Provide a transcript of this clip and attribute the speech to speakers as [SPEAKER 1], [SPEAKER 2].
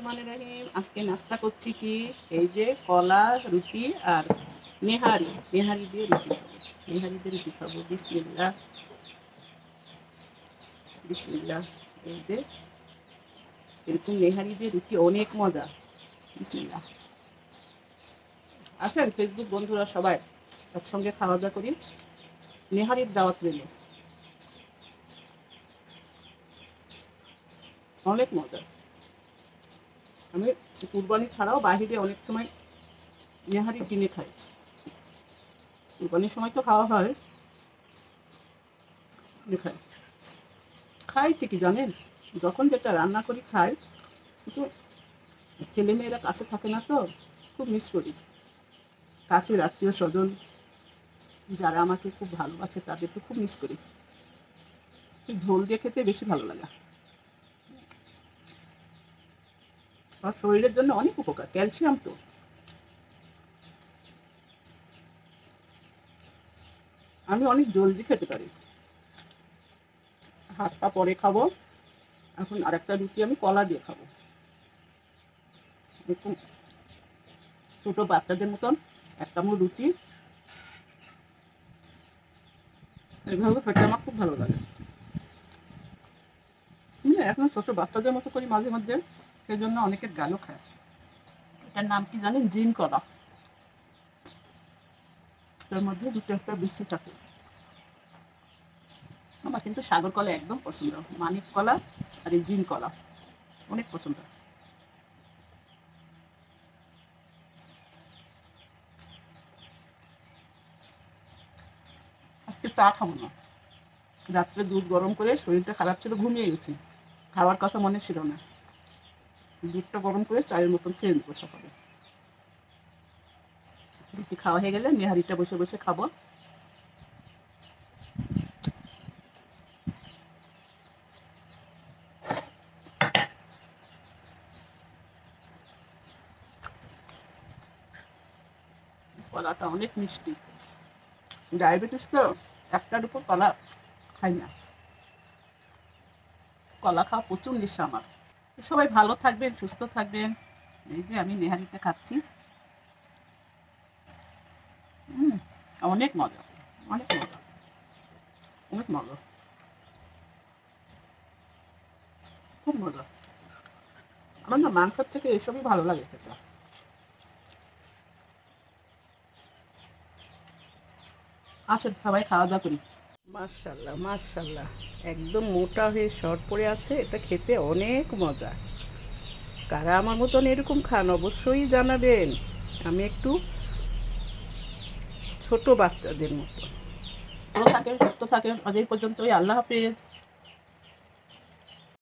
[SPEAKER 1] বিসমিল্লাহিররহমানিররহিম। আজকে নাস্তা করছি কি, এই যে কলা, রুটি আর নেহারি দিয়ে রুটি খাবো। নেহারি দিয়ে রুটি খাবো। বিসমিল্লাহ বিসমিল্লাহ। এই যে এরকম নেহারি দিয়ে রুটি অনেক মজা। বিসমিল্লাহ। আসেন ফেসবুক বন্ধুরা সবাই একসঙ্গে খাওয়া দাওয়া করি। নেহারির দাওয়াত রইল, অনেক মজা। আমি কুরবানি ছাড়াও বাহিরে অনেক সময় নেহারি কিনে খাই। কুরবানির সময় তো খাওয়া হয়, খাই খাই ঠিকই জানেন, যখন যেটা রান্না করি খাই, কিন্তু ছেলেমেয়েরা কাছে থাকে না তো, খুব মিস করি। কাছের আত্মীয় স্বজন যারা আমাকে খুব ভালোবাসে তাদের তো খুব মিস করি। ঝোল দিয়ে খেতে বেশি ভালো লাগে। আর শরীরের জন্য অনেক উপকার, ক্যালসিয়াম তো। আমি অনেক জলদি খেতে পারি। হাতটা পরে খাবো। এখন আরেকটা রুটি আমি কলা দিয়ে খাবো। এরকম ছোট বাচ্চাদের মতন একটা রুটি এইভাবে খেতে আমার খুব ভালো লাগে। এখন ছোট বাচ্চাদের মতো করি মাঝে মধ্যে, সেই জন্য অনেকের গালও খায়। এটার নাম কি জানেন? জিন কলা। তার মধ্যে দুটো একটা বিচি থাকে। আমার কিন্তু সাগর কলা একদম পছন্দ, মানিক কলা আর এই জিন কলা অনেক পছন্দ। আজকে চা খাবো না, রাত্রে দুধ গরম করে, শরীরটা খারাপ ছিল, ঘুমিয়ে গেছি, খাওয়ার কথা মনে ছিল না। দুধটা গরম করে চায়ের মতন খেয়ে নেবো সকালে। রুটি খাওয়া হয়ে গেলে নেহারিটা বসে বসে খাবো। কলাটা অনেক মিষ্টি, ডায়াবেটিস তো, একটার উপর কলা খাই না। কলা খাওয়া প্রচুর নেশা আমার। সবাই ভালো থাকবেন, সুস্থ থাকবেন। এই যে আমি নেহারিটা খাচ্ছি, অনেক মজা, অনেক মজা, অনেক মজা, খুব মজা। আমার না মাংসের থেকে এসবই ভালো লাগে খেতে। আসেন সবাই খাওয়া দাওয়া করি। মাশাআল্লাহ মাশাআল্লাহ, একদম মোটা হয়ে শর্ট পড়ে আছে। এটা খেতে অনেক মজা। কারা আমার মতন এরকম খান অবশ্যই জানাবেন। আমি একটু ছোট বাচ্চাদের মতো। ভালো থাকেন, সুস্থ থাকেন। আজ এই পর্যন্তই। আল্লাহ হাফেজ।